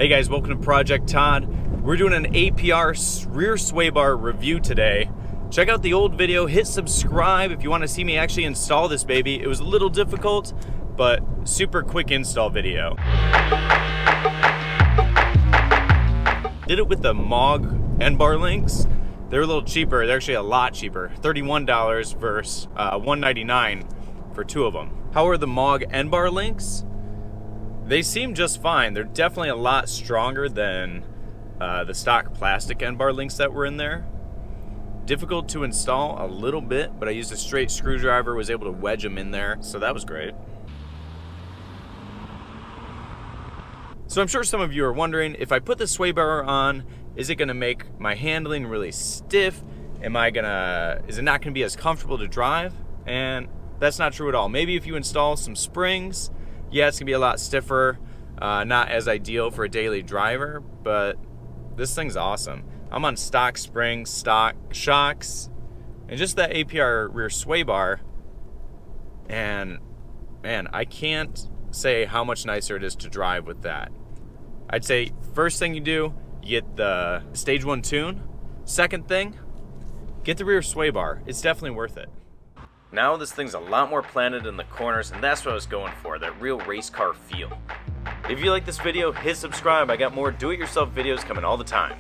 Hey guys, welcome to Project Todd. We're doing an APR rear sway bar review today. Check out the old video, hit subscribe if you want to see me actually install this baby. It was a little difficult, but super quick install video. Did it with the Moog End bar links. They're a little cheaper, they're actually a lot cheaper. $31 versus $199 for two of them. How are the Moog End bar links? They seem just fine. They're definitely a lot stronger than the stock plastic end bar links that were in there. Difficult to install a little bit, but I used a straight screwdriver, was able to wedge them in there, so that was great. So I'm sure some of you are wondering, if I put the sway bar on, is it gonna make my handling really stiff? Is it not gonna be as comfortable to drive? And that's not true at all. Maybe if you install some springs, yeah, it's gonna be a lot stiffer, not as ideal for a daily driver, but this thing's awesome. I'm on stock springs, stock shocks, and just that APR rear sway bar, and man, I can't say how much nicer it is to drive with that. I'd say first thing you do, you get the stage 1 tune. Second thing, get the rear sway bar. It's definitely worth it. Now this thing's a lot more planted in the corners, and that's what I was going for, that real race car feel. If you like this video, hit subscribe. I got more do-it-yourself videos coming all the time.